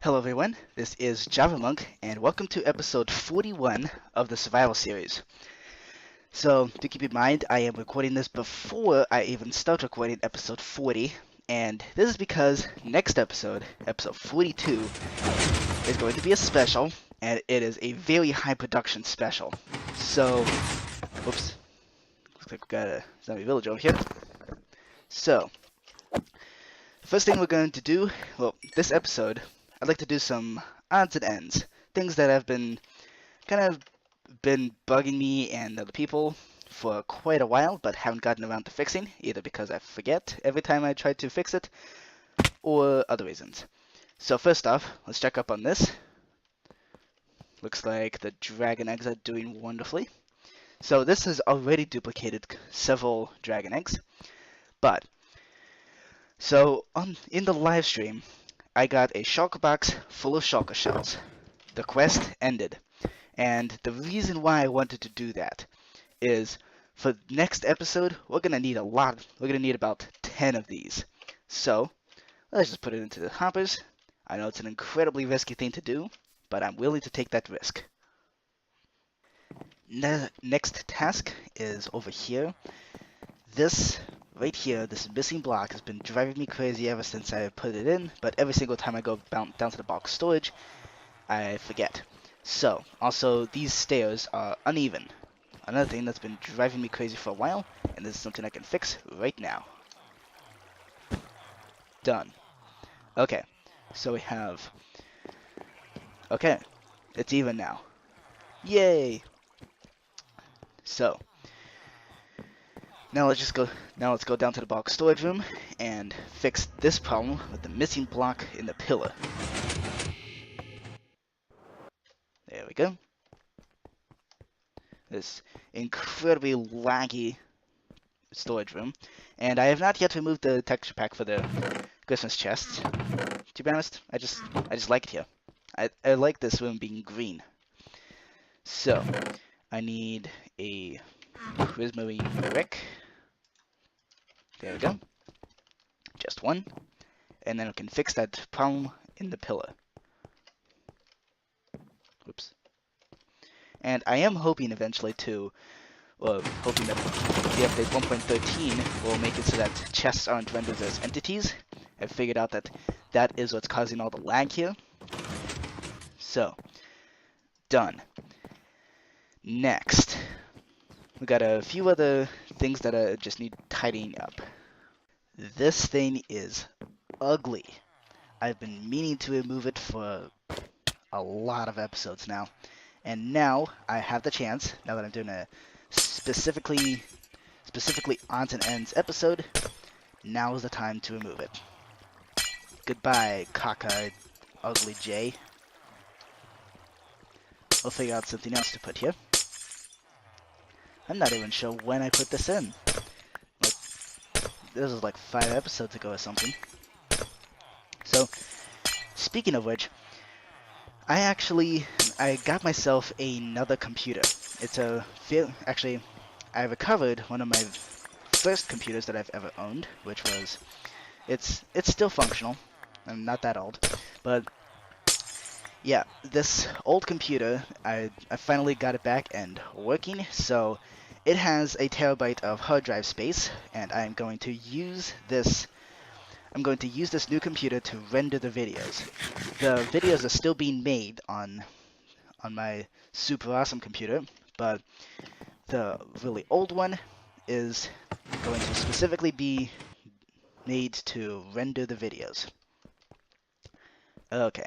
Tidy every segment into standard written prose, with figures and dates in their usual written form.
Hello everyone, this is Javamonk, and welcome to episode 41 of the Survival series. So, to keep in mind, I am recording this before I even start recording episode 40, and this is because next episode, episode 42, is going to be a special, and it is a very high production special. So, oops, looks like we got a zombie village over here. So, first thing we're going to do, well, this episode, I'd like to do some odds and ends, things that have been kind of been bugging me and other people for quite a while, but haven't gotten around to fixing, either because I forget every time I try to fix it, or other reasons. So first off, let's check up on this. Looks like the dragon eggs are doing wonderfully. So this has already duplicated several dragon eggs, but so in the live stream, I got a shulker box full of shulker shells. The quest ended, and the reason why I wanted to do that is for next episode, we're gonna need a lot. We're gonna need about 10 of these. So let's just put it into the hoppers. I know it's an incredibly risky thing to do, but I'm willing to take that risk. Next task is over here. This right here, this missing block has been driving me crazy ever since I put it in, but every single time I go down to the box storage, I forget. So, also, these stairs are uneven. Another thing that's been driving me crazy for a while, and this is something I can fix right now. Done. Okay, so we have... Okay, it's even now. Yay! So, now let's go down to the box storage room and fix this problem with the missing block in the pillar. There we go. This incredibly laggy storage room, and I have not yet removed the texture pack for the Christmas chests. To be honest, I just like it here. I like this room being green. So I need a prismarine brick. There we go. Just one, and then we can fix that problem in the pillar. Oops. And I am hoping eventually to, hoping that the update 1.13 will make it so that chests aren't rendered as entities. I've figured out that that is what's causing all the lag here. So, done. Next, we got a few other things that just need tidying up. This thing is ugly. I've been meaning to remove it for a lot of episodes now. And now I have the chance, now that I'm doing a specifically odds and ends episode, now is the time to remove it. Goodbye, cockeyed ugly J. We'll figure out something else to put here. I'm not even sure when I put this in. Like, this was like 5 episodes ago or something. So, speaking of which, I got myself another computer. Actually, I recovered one of my first computers that I've ever owned, which was, it's still functional. I'm not that old, but yeah, this old computer, I finally got it back and working, so it has a terabyte of hard drive space, and I'm going to use this new computer to render the videos. The videos are still being made on my super awesome computer, but the really old one is going to specifically be made to render the videos. Okay,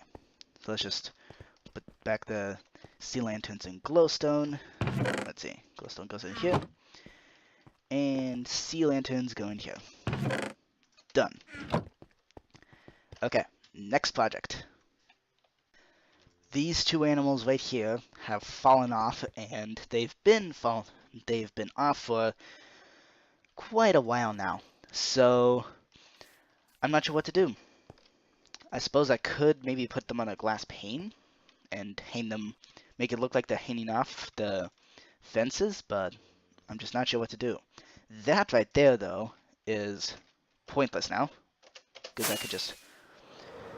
so let's just put back the sea lanterns in glowstone. Let's see, glowstone goes in here, and sea lanterns go in here. Done. Okay, next project. These two animals right here have fallen off, and they've been off for quite a while now. So I'm not sure what to do. I suppose I could maybe put them on a glass pane and hang them, make it look like they're hanging off the fences, but I'm just not sure what to do. That right there, though, is pointless now, because I could just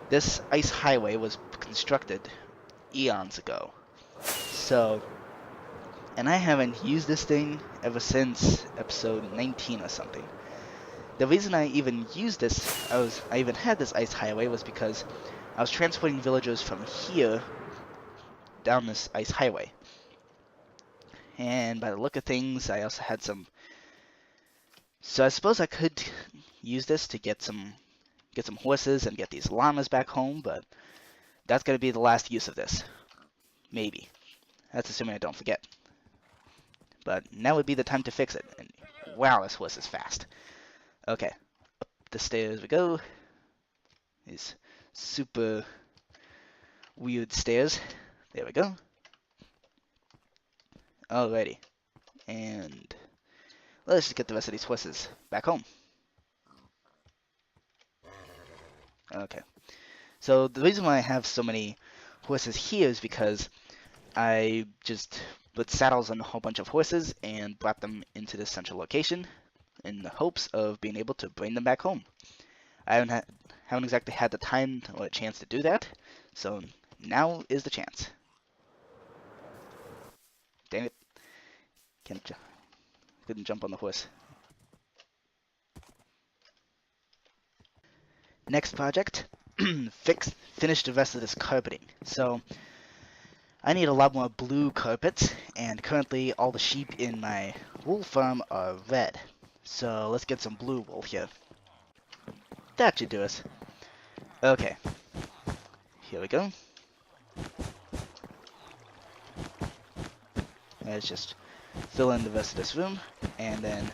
This ice highway was constructed eons ago. So, and I haven't used this thing ever since episode 19 or something. The reason I even used this, I even had this ice highway was because I was transporting villagers from here down this ice highway. And by the look of things, I also had some. So I suppose I could use this to get some horses and get these llamas back home, but that's gonna be the last use of this. Maybe. That's assuming I don't forget. But now would be the time to fix it. And wow, this horse is fast. Okay, up the stairs we go. These super weird stairs. There we go. Alrighty. And let's just get the rest of these horses back home. Okay. So the reason why I have so many horses here is because I just put saddles on a whole bunch of horses and brought them into this central location in the hopes of being able to bring them back home. I haven't exactly had the time or a chance to do that, so now is the chance. Dang it. Couldn't jump on the horse. Next project, finish the rest of this carpeting. So I need a lot more blue carpets, and currently all the sheep in my wool farm are red. So let's get some blue wool here. That should do us. Okay, here we go. Let's just fill in the rest of this room, and then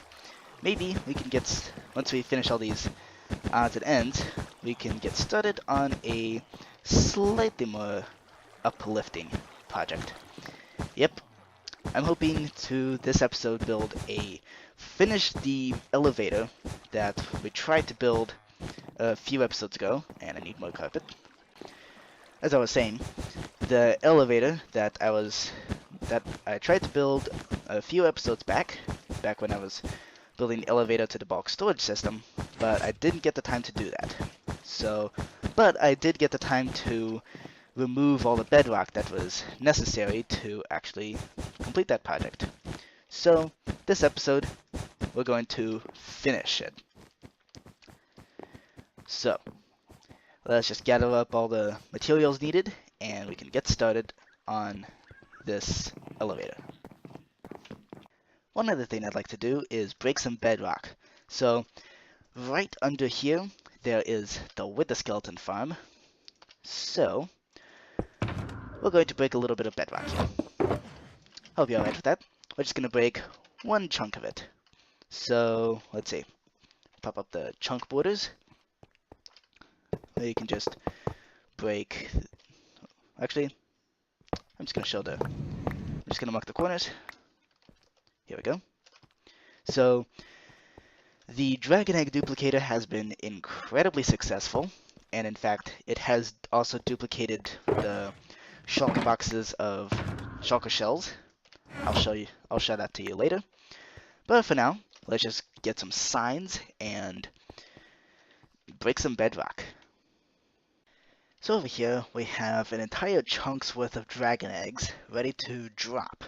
maybe we can once we finish all these odds and ends, we can get started on a slightly more uplifting project. Yep, I'm hoping to this episode finish the elevator that we tried to build a few episodes ago, and I need more carpet. As I was saying, the elevator that I tried to build a few episodes back when I was building the elevator to the bulk storage system, but I didn't get the time to do that. But I did get the time to remove all the bedrock that was necessary to actually complete that project. So, this episode, we're going to finish it. So, let's just gather up all the materials needed, and we can get started on this elevator. One other thing I'd like to do is break some bedrock. So, right under here, there is the Wither Skeleton farm. So, we're going to break a little bit of bedrock here. Hope you're alright with that. We're just going to break one chunk of it. So, let's see. Pop up the chunk borders. You can just break. Actually, I'm just going to mark the corners. Here we go. So, the Dragon Egg duplicator has been incredibly successful, and in fact, it has also duplicated the shulker boxes of shulker shells. I'll show that to you later. But for now, let's just get some signs and break some bedrock. So over here, we have an entire chunk's worth of dragon eggs ready to drop.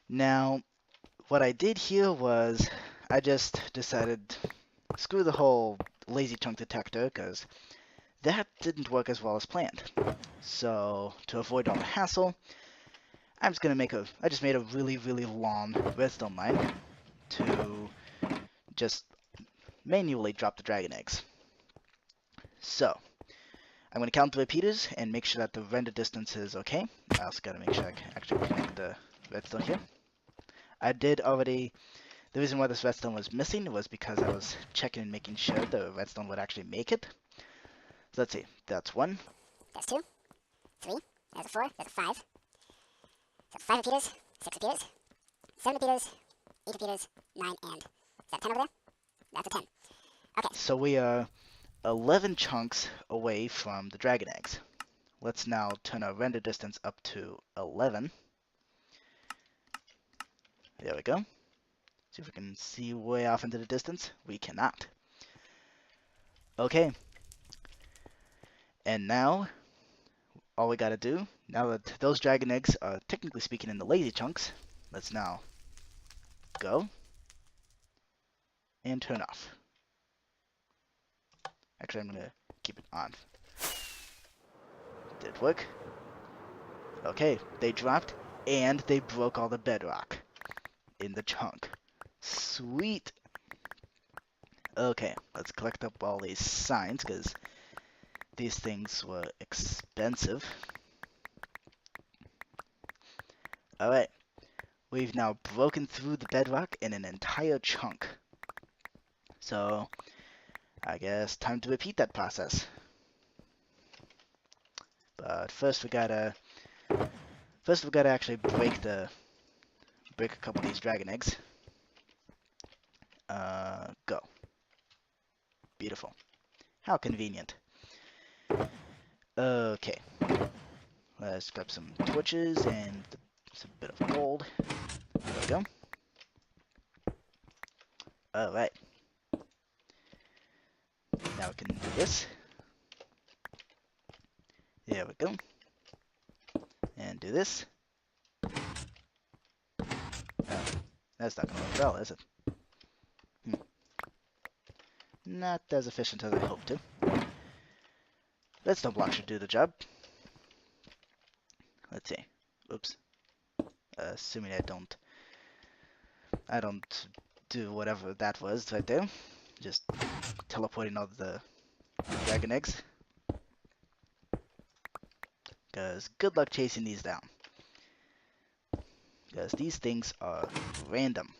Now, what I did here was I just decided, screw the whole lazy chunk detector, because that didn't work as well as planned. So, to avoid all the hassle, I just made a really, really long redstone line to just manually drop the dragon eggs. So, I'm going to count the repeaters and make sure that the render distance is okay. I also got to make sure I can actually connect the redstone here. The reason why this redstone was missing was because I was checking and making sure the redstone would actually make it. So let's see, that's 1. That's 2, 3, there's a 4, there's a 5. So 5 repeaters, 6 repeaters, 7 repeaters, 8 repeaters, 9, and is that 10 over there? That's a 10. Okay. So we are 11 chunks away from the dragon eggs. Let's now turn our render distance up to 11. There we go. See if we can see way off into the distance. We cannot. Okay. And now, all we gotta do, now that those dragon eggs are technically speaking in the lazy chunks, let's now go and turn off. Actually, I'm gonna keep it on. Did it work? Okay, they dropped and they broke all the bedrock in the chunk. Sweet! Okay, let's collect up all these signs because these things were expensive. Alright, we've now broken through the bedrock in an entire chunk. So, I guess time to repeat that process. But first we gotta actually break a couple of these dragon eggs. Go. Beautiful. How convenient. Okay. Let's grab some torches and some bit of gold. There we go. Alright. Now we can do this. There we go. And do this. Oh, that's not gonna work well, is it? Not as efficient as I hoped to. Redstone block should do the job. Let's see. Oops. Assuming I don't do whatever that was right there. Just teleporting all the dragon eggs. Because good luck chasing these down. Because these things are random.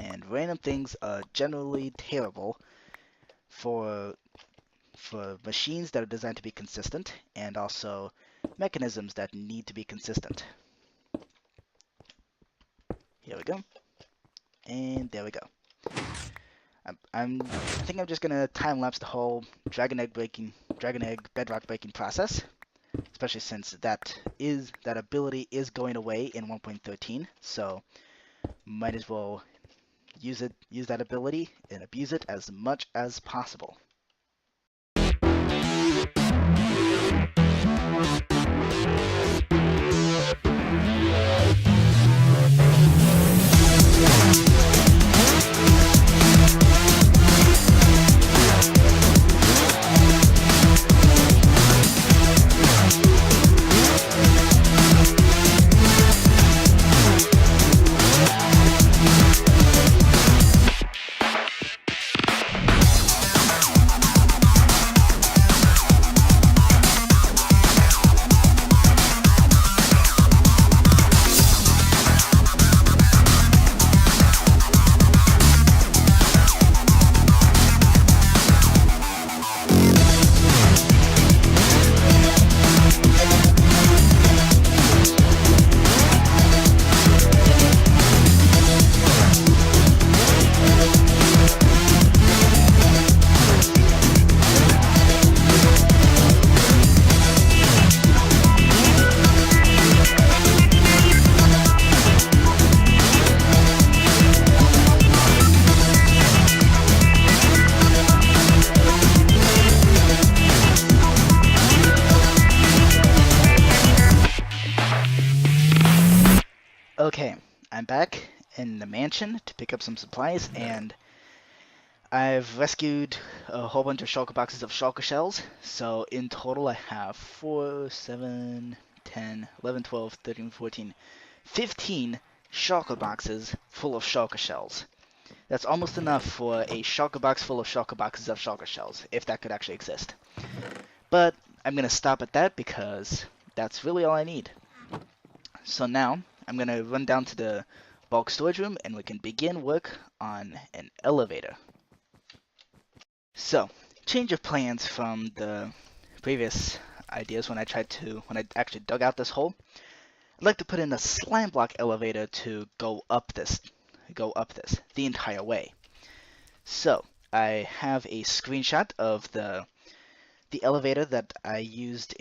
And random things are generally terrible for machines that are designed to be consistent, and also mechanisms that need to be consistent. Here we go. And there we go. I think I'm just gonna time lapse the whole dragon egg bedrock breaking process, especially since that ability is going away in 1.13. So might as well use that ability and abuse it as much as possible. Okay, I'm back in the mansion to pick up some supplies, and I've rescued a whole bunch of shulker boxes of shulker shells. So in total I have 4, 7, 10, 11, 12, 13, 14, 15 shulker boxes full of shulker shells. That's almost enough for a shulker box full of shulker boxes of shulker shells, if that could actually exist. But I'm going to stop at that because that's really all I need. So now I'm going to run down to the bulk storage room and we can begin work on an elevator. So, change of plans from the previous ideas when I actually dug out this hole. I'd like to put in a slam block elevator to go up this the entire way. So, I have a screenshot of the elevator that I used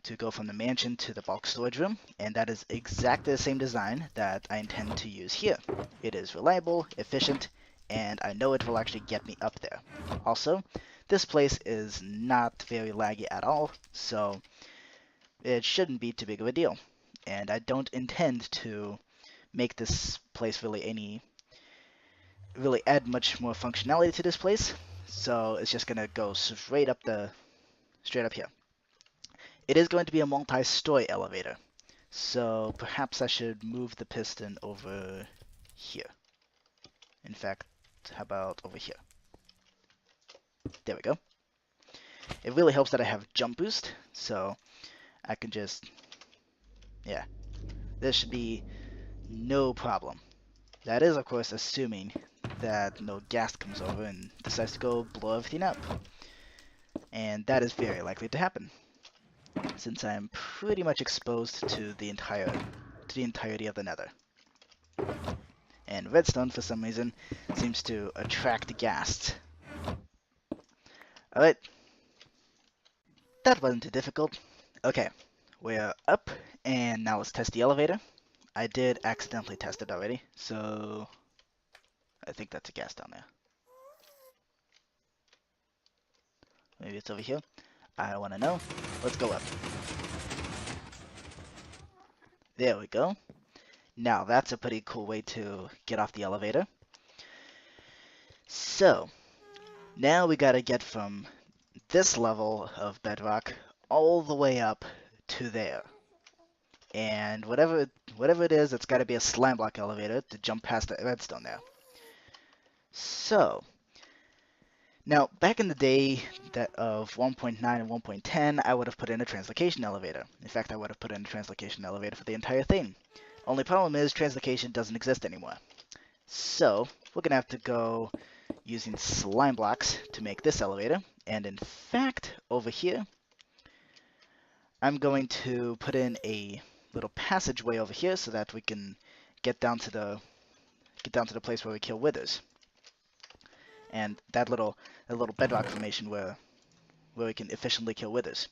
to go from the mansion to the bulk storage room, and that is exactly the same design that I intend to use here. It is reliable, efficient, and I know it will actually get me up there. Also, this place is not very laggy at all, so it shouldn't be too big of a deal. And I don't intend to make this place really add much more functionality to this place, so it's just gonna go straight up here. It is going to be a multi-story elevator, so perhaps I should move the piston over here. In fact, how about over here? There we go. It really helps that I have jump boost, so I can just, yeah, this should be no problem. That is, of course, assuming that no gas comes over and decides to go blow everything up. And that is very likely to happen, since I am pretty much exposed to the entirety of the nether. And redstone, for some reason, seems to attract gas. Alright. That wasn't too difficult. Okay, we're up, and now let's test the elevator. I did accidentally test it already, so I think that's a gas down there. Maybe it's over here. I don't want to know. Let's go up. There we go. Now that's a pretty cool way to get off the elevator. So, now we gotta get from this level of bedrock all the way up to there. And whatever it is, it's gotta be a slime block elevator to jump past the redstone there. So, now back in the day of 1.9 and 1.10, I would have put in a translocation elevator. In fact, I would have put in a translocation elevator for the entire thing. Only problem is translocation doesn't exist anymore. So, we're gonna have to go using slime blocks to make this elevator. And in fact, over here, I'm going to put in a little passageway over here so that we can get down to the place where we kill withers. And that little bedrock formation where we can efficiently kill withers.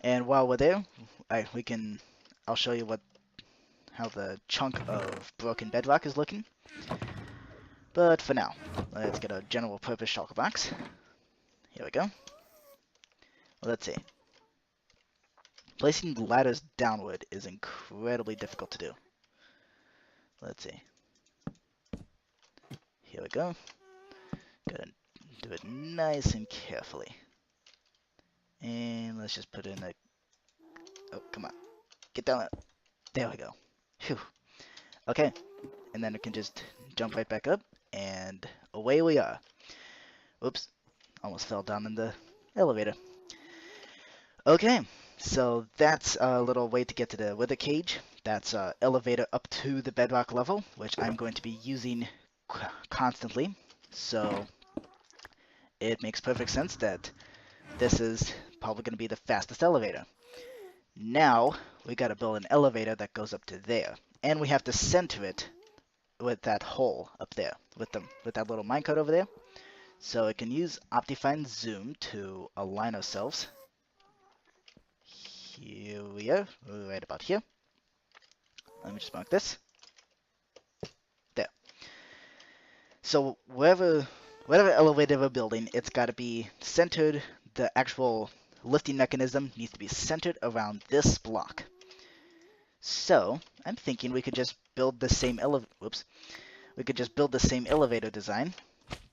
And while we're there, I'll show you how the chunk of broken bedrock is looking. But for now, let's get a general purpose shulker box. Here we go. Well, let's see. Placing ladders downward is incredibly difficult to do. Let's see. Here we go. Gotta do it nice and carefully. And let's just put in a... Oh, come on. Get down there. There we go. Phew. Okay. And then we can just jump right back up, and away we are. Oops. Almost fell down in the elevator. Okay. So that's a little way to get to the wither cage. That's an elevator up to the bedrock level, which I'm going to be using constantly. So it makes perfect sense that this is probably going to be the fastest elevator. Now we got to build an elevator that goes up to there, and we have to center it with that hole up there, with that little minecart over there. So I can use Optifine Zoom to align ourselves. Here we are, right about here. Let me just mark this. There. So whatever elevator we're building, it's got to be centered. The actual lifting mechanism needs to be centered around this block. So I'm thinking we could just build the same elevator design,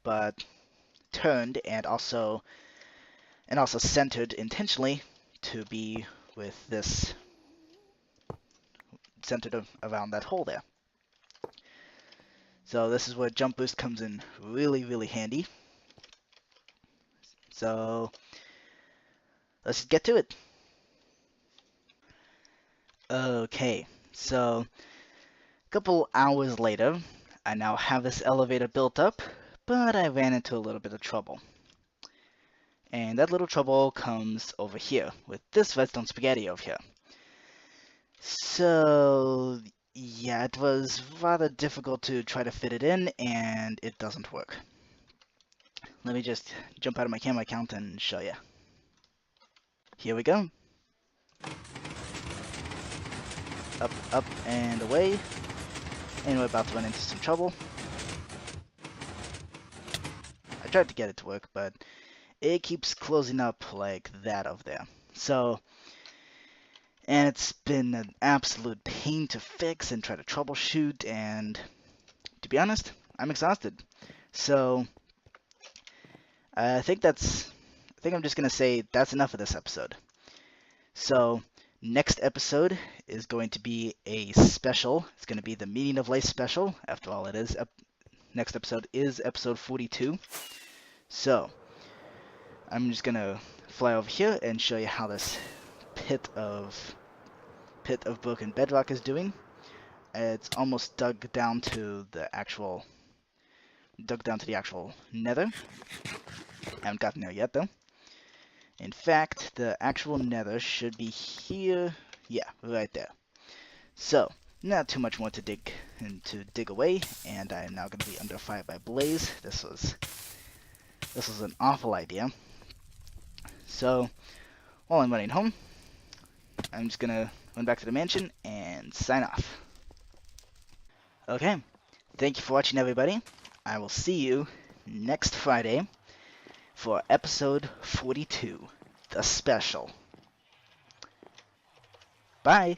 but turned and also centered intentionally to be with this centered around that hole there. So this is where jump boost comes in really handy. So let's get to it. Okay, so a couple hours later, I now have this elevator built up, but I ran into a little bit of trouble. And that little trouble comes over here, with this redstone spaghetti over here. So yeah, it was rather difficult to try to fit it in, and it doesn't work. Let me just jump out of my camera account and show you. Here we go. Up, and away. And we're about to run into some trouble. I tried to get it to work, but it keeps closing up like that over there. So, and it's been an absolute pain to fix and try to troubleshoot, and to be honest, I'm exhausted. So, I think I'm just gonna say that's enough of this episode. So, next episode is going to be a special. It's going to be the Meaning of Life special. After all, it is. Next episode is episode 42. So, I'm just going to fly over here and show you how this pit of broken bedrock is doing. It's almost dug down to the actual nether. Haven't gotten there yet though. In fact, the actual nether should be here. Yeah, right there. So, not too much more to dig away, and I am now going to be under fire by blaze. This was an awful idea. So, while I'm running home, I'm just gonna run back to the mansion and sign off. Okay, thank you for watching, everybody. I will see you next Friday for episode 42, the special. Bye!